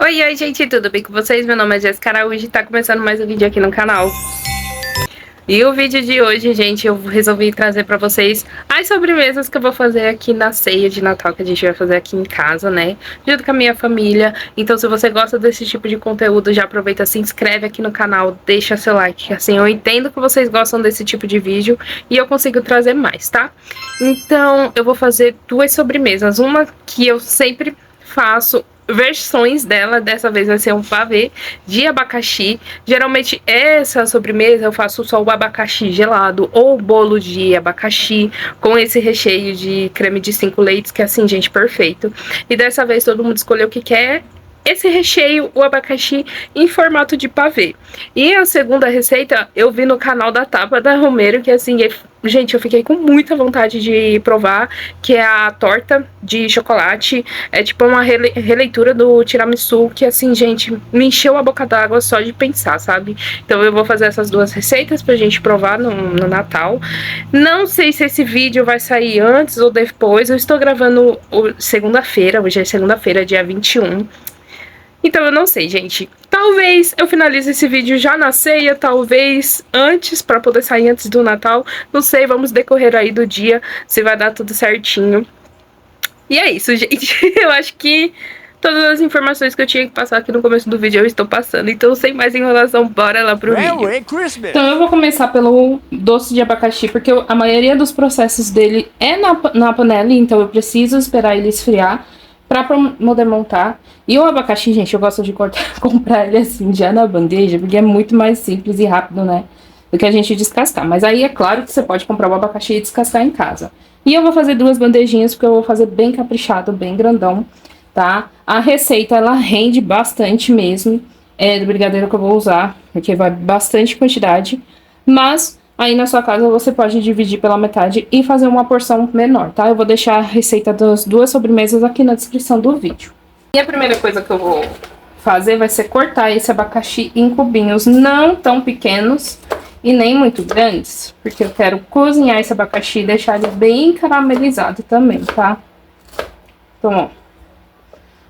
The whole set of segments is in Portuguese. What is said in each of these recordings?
Oi, oi, gente, tudo bem com vocês? Meu nome é Jéssica Araújo e tá começando mais um vídeo aqui no canal. E o vídeo de hoje, gente, eu resolvi trazer pra vocês as sobremesas que eu vou fazer aqui na ceia de Natal, que a gente vai fazer aqui em casa, né? Junto com a minha família. Então, se você gosta desse tipo de conteúdo, já aproveita, se inscreve aqui no canal, deixa seu like. Assim, eu entendo que vocês gostam desse tipo de vídeo e eu consigo trazer mais, tá? Então, eu vou fazer duas sobremesas. Uma que eu sempre faço versões dela, dessa vez vai ser um pavê de abacaxi. Geralmente essa sobremesa eu faço só o abacaxi gelado ou bolo de abacaxi com esse recheio de creme de 5 leites, que é assim, gente, perfeito. E dessa vez todo mundo escolheu o que quer. Esse recheio, o abacaxi, em formato de pavê. E a segunda receita eu vi no canal da Tabata Romero, que assim, gente, eu fiquei com muita vontade de provar, que é a torta de chocolate. É tipo uma releitura do tiramisu, que assim, gente, me encheu a boca d'água só de pensar, sabe? Então eu vou fazer essas duas receitas pra gente provar no Natal. Não sei se esse vídeo vai sair antes ou depois. Eu estou gravando segunda-feira, hoje é segunda-feira, dia 21. Então eu não sei, gente. Talvez eu finalize esse vídeo já na ceia, talvez antes, pra poder sair antes do Natal. Não sei, vamos decorrer aí do dia, se vai dar tudo certinho. E é isso, gente. Eu acho que todas as informações que eu tinha que passar aqui no começo do vídeo eu estou passando. Então, sem mais enrolação, bora lá pro vídeo. Então eu vou começar pelo doce de abacaxi, porque a maioria dos processos dele é na panela, então eu preciso esperar ele esfriar pra poder montar. E o abacaxi, gente, eu gosto de comprar ele assim, já na bandeja, porque é muito mais simples e rápido, né, do que a gente descascar. Mas aí é claro que você pode comprar o abacaxi e descascar em casa. E eu vou fazer duas bandejinhas, porque eu vou fazer bem caprichado, bem grandão, tá? A receita, ela rende bastante mesmo, do brigadeiro que eu vou usar, porque vai bastante quantidade. Mas aí na sua casa você pode dividir pela metade e fazer uma porção menor, tá? Eu vou deixar a receita das duas sobremesas aqui na descrição do vídeo. E a primeira coisa que eu vou fazer vai ser cortar esse abacaxi em cubinhos não tão pequenos e nem muito grandes, porque eu quero cozinhar esse abacaxi e deixar ele bem caramelizado também, tá? Então, ó,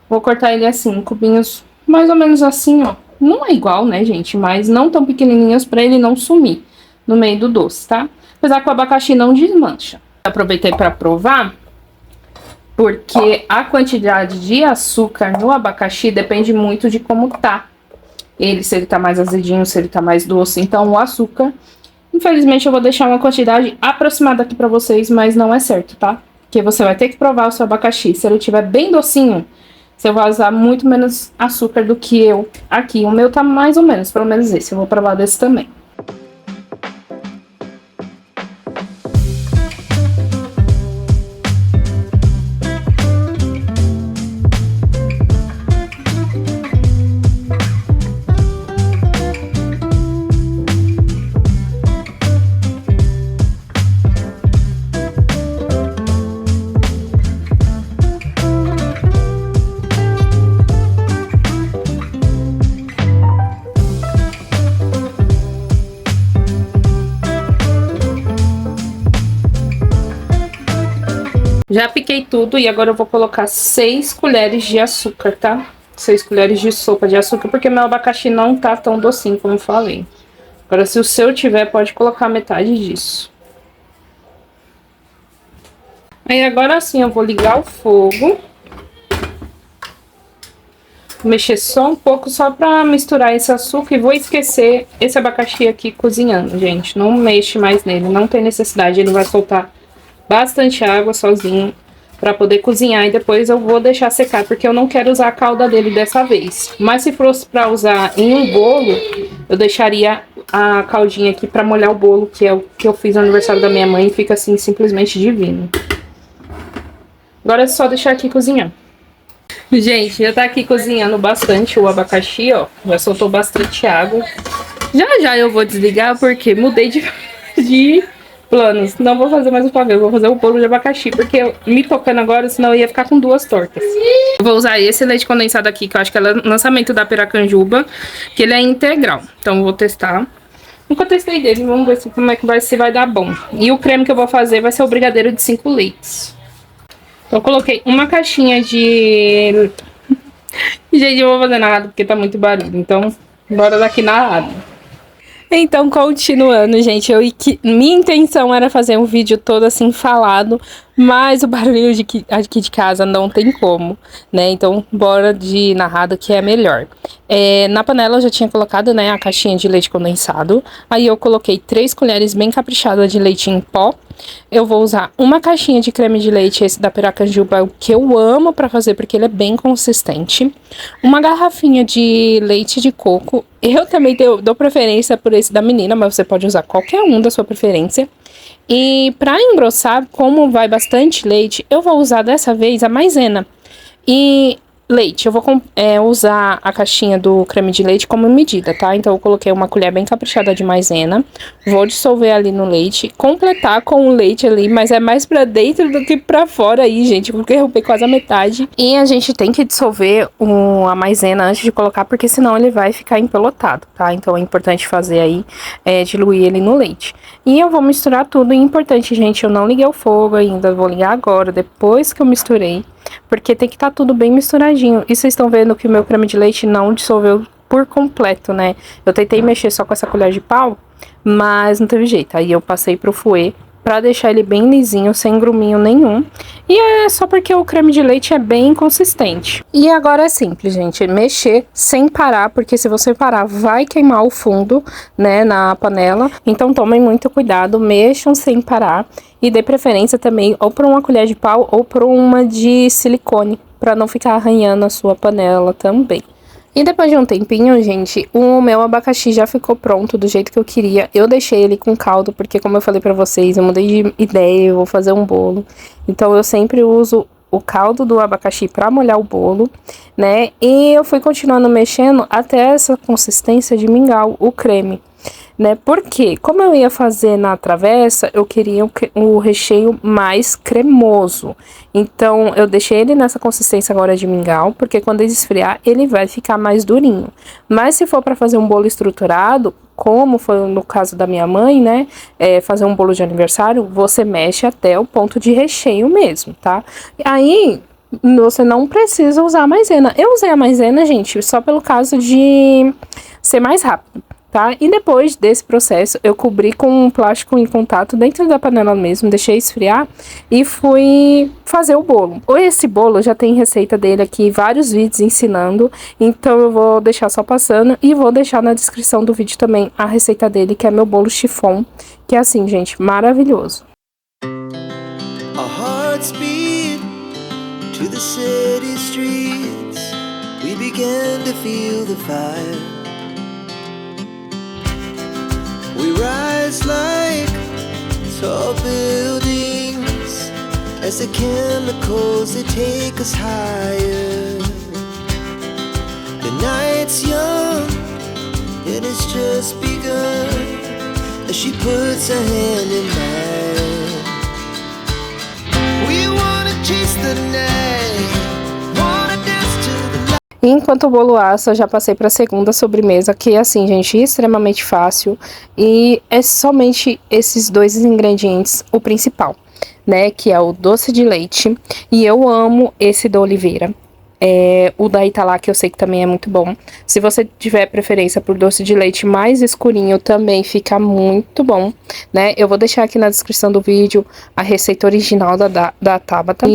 vou cortar ele assim, em cubinhos mais ou menos assim, ó. Não é igual, né, gente? Mas não tão pequenininhos pra ele não sumir no meio do doce, tá? Apesar que o abacaxi não desmancha. Aproveitei pra provar, porque a quantidade de açúcar no abacaxi depende muito de como tá ele, se ele tá mais azedinho, se ele tá mais doce. Então o açúcar, infelizmente eu vou deixar uma quantidade aproximada aqui pra vocês, mas não é certo, tá? Porque você vai ter que provar o seu abacaxi. Se ele tiver bem docinho, você vai usar muito menos açúcar do que eu aqui. O meu tá mais ou menos, pelo menos esse. Eu vou provar desse também. Já piquei tudo e agora eu vou colocar 6 colheres de açúcar, tá? 6 colheres de sopa de açúcar, porque meu abacaxi não tá tão docinho como eu falei. Agora, se o seu tiver, pode colocar metade disso. Aí agora sim eu vou ligar o fogo. Mexer só um pouco, só pra misturar esse açúcar, e vou esquecer esse abacaxi aqui cozinhando, gente. Não mexe mais nele, não tem necessidade, ele vai soltar bastante água sozinho para poder cozinhar, e depois eu vou deixar secar, porque eu não quero usar a calda dele dessa vez. Mas se fosse para usar em um bolo, eu deixaria a caldinha aqui para molhar o bolo, que é o que eu fiz no aniversário da minha mãe, e fica assim simplesmente divino. Agora é só deixar aqui cozinhar. Gente, já tá aqui cozinhando bastante o abacaxi, ó, já soltou bastante água. Já eu vou desligar porque mudei de planos. Não vou fazer mais o pavê, eu vou fazer o bolo de abacaxi, porque me tocando agora, senão eu ia ficar com duas tortas. Eu vou usar esse leite condensado aqui, que eu acho que é lançamento da Piracanjuba, que ele é integral. Então eu vou testar. Nunca testei dele, vamos ver como é que vai, se vai dar bom. E o creme que eu vou fazer vai ser o brigadeiro de 5 leites. Então eu coloquei uma caixinha de Gente, eu vou fazer nada porque tá muito barulho, então bora daqui na área. Então, continuando, gente, minha intenção era fazer um vídeo todo assim falado, mas o barulho aqui de casa não tem como, né? Então, bora de narrado que é melhor. Na panela eu já tinha colocado, né, a caixinha de leite condensado. Aí eu coloquei 3 colheres bem caprichadas de leite em pó. Eu vou usar uma caixinha de creme de leite, esse da Piracanjuba, o que eu amo pra fazer, porque ele é bem consistente. Uma garrafinha de leite de coco. Eu também dou preferência por esse da menina, mas você pode usar qualquer um da sua preferência. E pra engrossar, como vai bastante leite, eu vou usar dessa vez a maisena. E leite, eu vou usar a caixinha do creme de leite como medida, tá? Então eu coloquei uma colher bem caprichada de maisena, vou dissolver ali no leite, completar com o leite ali, mas é mais pra dentro do que pra fora aí, gente, porque eu derrubei quase a metade. E a gente tem que dissolver a maisena antes de colocar, porque senão ele vai ficar empelotado, tá? Então é importante fazer aí, diluir ele no leite. E eu vou misturar tudo, e importante, gente, eu não liguei o fogo ainda, vou ligar agora, depois que eu misturei. Porque tem que estar tudo bem misturadinho. E vocês estão vendo que o meu creme de leite não dissolveu por completo, né? Eu tentei mexer só com essa colher de pau, mas não teve jeito. Aí eu passei pro fouet pra deixar ele bem lisinho, sem gruminho nenhum. E é só porque o creme de leite é bem consistente. E agora é simples, gente, mexer sem parar, porque se você parar vai queimar o fundo, né, na panela. Então tomem muito cuidado, mexam sem parar. E dê preferência também ou por uma colher de pau ou por uma de silicone, pra não ficar arranhando a sua panela também. E depois de um tempinho, gente, o meu abacaxi já ficou pronto do jeito que eu queria. Eu deixei ele com caldo, porque como eu falei pra vocês, eu mudei de ideia, eu vou fazer um bolo. Então eu sempre uso o caldo do abacaxi pra molhar o bolo, né? E eu fui continuando mexendo até essa consistência de mingau, o creme. Né? Porque, como eu ia fazer na travessa, eu queria o recheio mais cremoso. Então, eu deixei ele nessa consistência agora de mingau, porque quando ele esfriar, ele vai ficar mais durinho. Mas se for para fazer um bolo estruturado, como foi no caso da minha mãe, né? Fazer um bolo de aniversário, você mexe até o ponto de recheio mesmo, tá? Aí, você não precisa usar a maisena. Eu usei a maisena, gente, só pelo caso de ser mais rápido. Tá? E depois desse processo, eu cobri com um plástico em contato dentro da panela mesmo, deixei esfriar e fui fazer o bolo. Esse bolo já tem receita dele aqui, vários vídeos ensinando, então eu vou deixar só passando e vou deixar na descrição do vídeo também a receita dele, que é meu bolo chiffon, que é assim, gente, maravilhoso. Our hearts beat to the city streets. We began to feel the fire. We rise like tall buildings as the chemicals, they take us higher. The night's young and it's just begun as she puts her hand in mine. We wanna chase the night, wanna dance to the light. Enquanto o bolo assa, eu já passei para a segunda sobremesa, que é assim, gente, extremamente fácil. E é somente esses dois ingredientes, o principal, né? Que é o doce de leite. E eu amo esse da Oliveira. O da Italá, que eu sei que também é muito bom. Se você tiver preferência por doce de leite mais escurinho, também fica muito bom, né? Eu vou deixar aqui na descrição do vídeo a receita original da Tabata.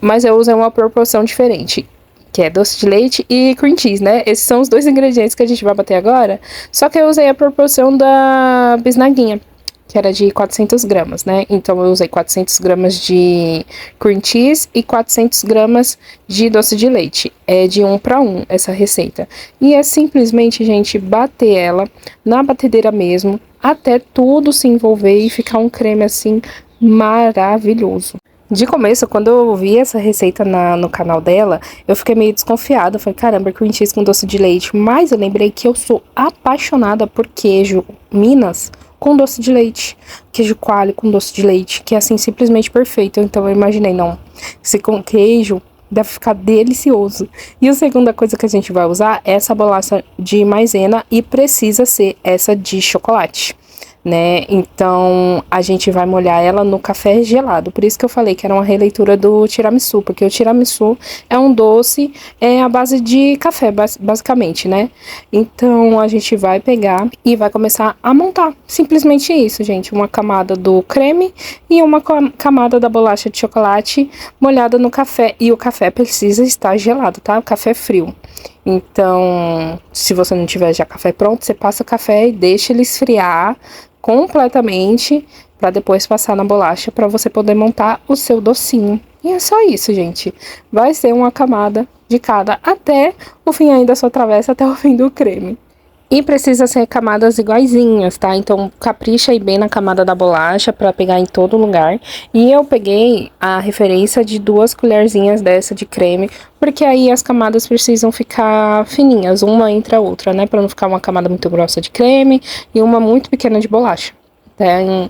Mas eu usei uma proporção diferente, que é doce de leite e cream cheese, né? Esses são os dois ingredientes que a gente vai bater agora. Só que eu usei a proporção da bisnaguinha, que era de 400 gramas, né? Então eu usei 400 gramas de cream cheese e 400 gramas de doce de leite. É de 1 para 1 essa receita. E é simplesmente, gente, bater ela na batedeira mesmo, até tudo se envolver e ficar um creme assim maravilhoso. De começo, quando eu vi essa receita no canal dela, eu fiquei meio desconfiada. Falei, caramba, cream cheese com doce de leite. Mas eu lembrei que eu sou apaixonada por queijo Minas com doce de leite. Queijo coalho com doce de leite, que é assim, simplesmente perfeito. Então eu imaginei, não, se com queijo deve ficar delicioso. E a segunda coisa que a gente vai usar é essa bolacha de maisena e precisa ser essa de chocolate. né? Então a gente vai molhar ela no café gelado. Por isso que eu falei que era uma releitura do tiramisu, porque o tiramisu é um doce à base de café, basicamente, né? Então a gente vai pegar e vai começar a montar. Simplesmente isso, gente. Uma camada do creme e uma camada da bolacha de chocolate molhada no café. E o café precisa estar gelado, tá? O café frio. Então, se você não tiver já café pronto, você passa o café e deixa ele esfriar completamente para depois passar na bolacha para você poder montar o seu docinho. E é só isso, gente. Vai ser uma camada de cada até o fim aí da sua travessa, até o fim do creme. E precisa ser camadas iguaizinhas, tá? Então, capricha aí bem na camada da bolacha pra pegar em todo lugar. E eu peguei a referência de 2 colherzinhas dessa de creme, porque aí as camadas precisam ficar fininhas, uma entre a outra, né? Pra não ficar uma camada muito grossa de creme e uma muito pequena de bolacha. Então,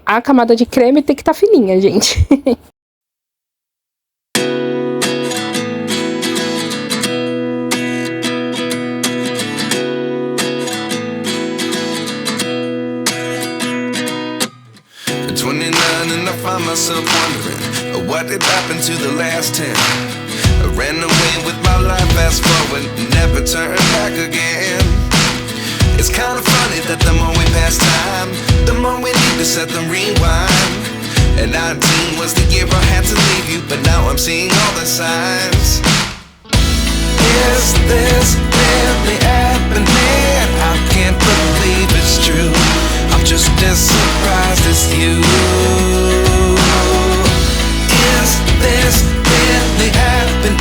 a camada de creme tem que estar fininha, gente. And I find myself wondering what did happen to the last 10. I ran away with my life, fast forward, never turn back again. It's kind of funny that the more we pass time, the more we need to set the rewind. And 19 was the year I had to leave you, but now I'm seeing all the signs. Is this really happening? I can't believe it's true. I'm just as surprised as you. Is this really happening?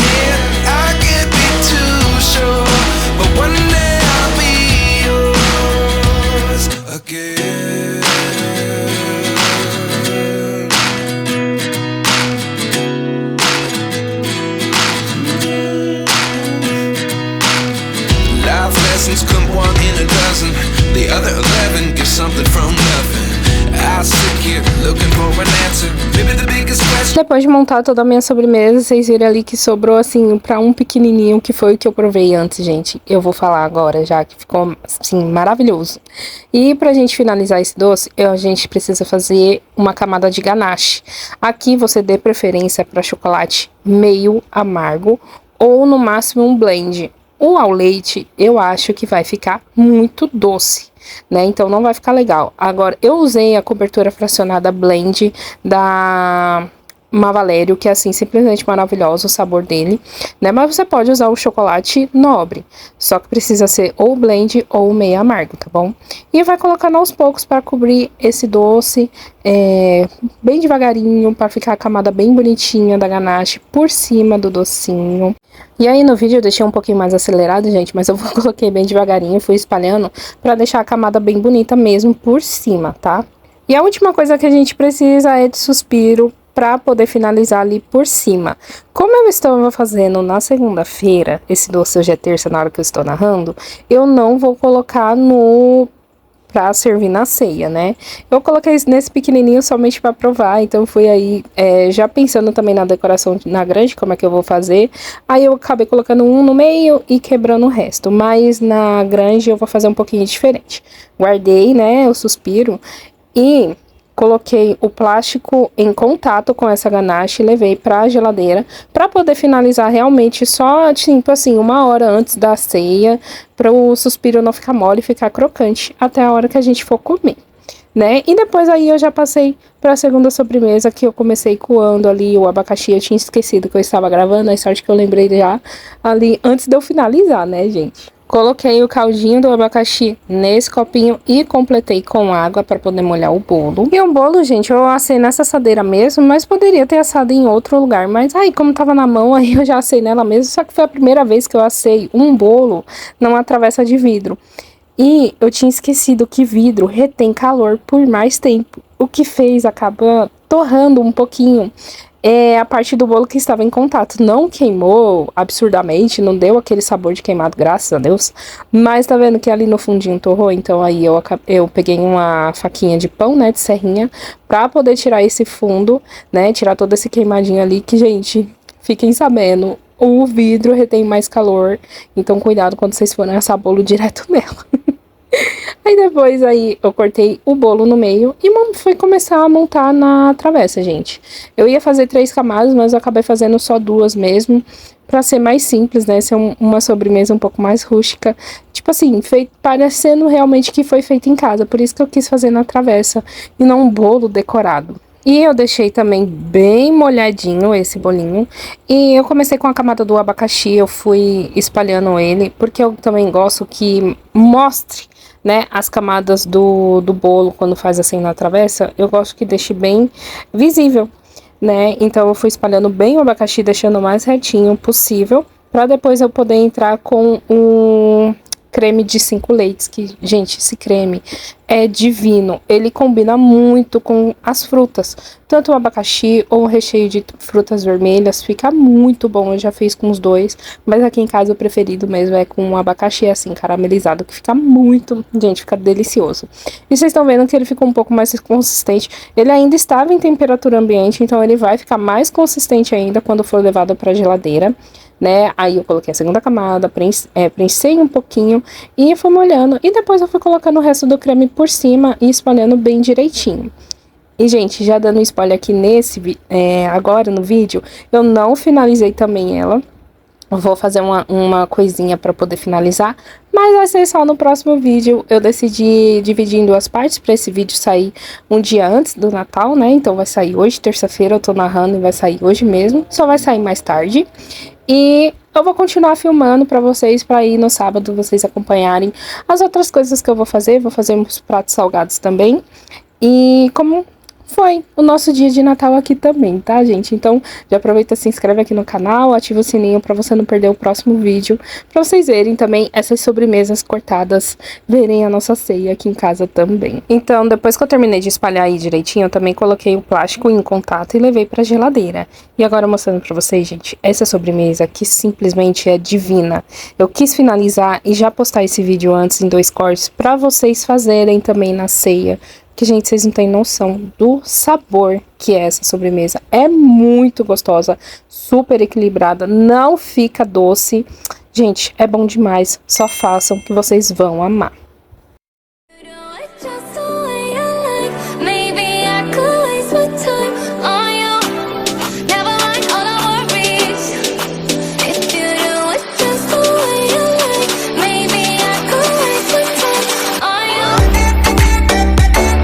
I can't be too sure, but one day I'll be yours again. Life lessons come 1 in a dozen. The other 11 get something from nothing. I sit here looking for an answer. Maybe the biggest question. Depois de montar toda a minha sobremesa, vocês viram ali que sobrou assim pra um pequenininho, que foi o que eu provei antes, gente. Eu vou falar agora já, que ficou assim maravilhoso. E pra gente finalizar esse doce, a gente precisa fazer uma camada de ganache. Aqui você dê preferência para chocolate meio amargo ou no máximo um blend. O ao leite, eu acho que vai ficar muito doce, né? Então não vai ficar legal. Agora, eu usei a cobertura fracionada blend da Mavalério, que é assim, simplesmente maravilhoso o sabor dele, né? Mas você pode usar o chocolate nobre, só que precisa ser ou blend ou meio amargo, tá bom? E vai colocando aos poucos para cobrir esse doce, bem devagarinho, para ficar a camada bem bonitinha da ganache por cima do docinho. E aí no vídeo eu deixei um pouquinho mais acelerado, gente, mas eu coloquei bem devagarinho, fui espalhando para deixar a camada bem bonita mesmo por cima, tá? E a última coisa que a gente precisa é de suspiro para poder finalizar ali por cima. Como eu estava fazendo na segunda-feira, esse doce hoje é terça na hora que eu estou narrando, eu não vou colocar pra servir na ceia, né? Eu coloquei nesse pequenininho somente para provar, então fui aí já pensando também na decoração na grande, como é que eu vou fazer. Aí eu acabei colocando um no meio e quebrando o resto, mas na grande eu vou fazer um pouquinho diferente. Guardei, né, o suspiro e coloquei o plástico em contato com essa ganache e levei pra geladeira para poder finalizar realmente só, tipo assim, 1 hora antes da ceia, para o suspiro não ficar mole e ficar crocante até a hora que a gente for comer, né? E depois aí eu já passei para a segunda sobremesa, que eu comecei coando ali o abacaxi. Eu tinha esquecido que eu estava gravando, a sorte que eu lembrei já ali antes de eu finalizar, né, gente? Coloquei o caldinho do abacaxi nesse copinho e completei com água para poder molhar o bolo. E o bolo, gente, eu assei nessa assadeira mesmo, mas poderia ter assado em outro lugar. Mas aí, como tava na mão, aí eu já assei nela mesmo. Só que foi a primeira vez que eu assei um bolo numa travessa de vidro. E eu tinha esquecido que vidro retém calor por mais tempo, o que fez acabar torrando um pouquinho a parte do bolo que estava em contato. Não queimou absurdamente, não deu aquele sabor de queimado, graças a Deus, mas tá vendo que ali no fundinho torrou. Então aí eu peguei uma faquinha de pão, né, de serrinha, pra poder tirar esse fundo, né, tirar todo esse queimadinho ali, que, gente, fiquem sabendo, o vidro retém mais calor, então cuidado quando vocês forem assar bolo direto nela. Aí depois aí eu cortei o bolo no meio e fui começar a montar na travessa, gente. Eu ia fazer 3 camadas, mas eu acabei fazendo só 2 mesmo, pra ser mais simples, né? Ser uma sobremesa um pouco mais rústica. Tipo assim, parecendo realmente que foi feito em casa. Por isso que eu quis fazer na travessa e não um bolo decorado. E eu deixei também bem molhadinho esse bolinho. E eu comecei com a camada do abacaxi, eu fui espalhando ele, porque eu também gosto que mostre, né, as camadas do bolo quando faz assim na travessa. Eu gosto que deixe bem visível, né? Então eu fui espalhando bem o abacaxi, deixando o mais retinho possível, para depois eu poder entrar com o creme de 5 leites, que, gente, esse creme é divino. Ele combina muito com as frutas, tanto o abacaxi ou o recheio de frutas vermelhas, fica muito bom. Eu já fiz com os dois, mas aqui em casa o preferido mesmo é com o abacaxi assim, caramelizado, que fica muito, gente, fica delicioso. E vocês estão vendo que ele ficou um pouco mais consistente. Ele ainda estava em temperatura ambiente, então ele vai ficar mais consistente ainda quando for levado para a geladeira, né? Aí eu coloquei a segunda camada, prensei um pouquinho e fui molhando. E depois eu fui colocando o resto do creme por cima e espalhando bem direitinho. E, gente, já dando spoiler aqui agora no vídeo, eu não finalizei também ela. Eu vou fazer uma coisinha para poder finalizar, mas vai ser só no próximo vídeo. Eu decidi dividir em 2 partes para esse vídeo sair um dia antes do Natal, né? Então vai sair hoje, terça-feira, eu tô narrando e vai sair hoje mesmo. Só vai sair mais tarde. E eu vou continuar filmando pra vocês, pra ir no sábado vocês acompanharem as outras coisas que eu vou fazer uns pratos salgados também. E como foi o nosso dia de Natal aqui também, tá, gente? Então, já aproveita, se inscreve aqui no canal, ativa o sininho pra você não perder o próximo vídeo, pra vocês verem também essas sobremesas cortadas, verem a nossa ceia aqui em casa também. Então, depois que eu terminei de espalhar aí direitinho, eu também coloquei o plástico em contato e levei pra geladeira. E agora mostrando pra vocês, gente, essa sobremesa que simplesmente é divina. Eu quis finalizar e já postar esse vídeo antes em 2 cortes pra vocês fazerem também na ceia. Que, gente, vocês não têm noção do sabor que é essa sobremesa. É muito gostosa, super equilibrada, não fica doce. Gente, é bom demais. Só façam que vocês vão amar.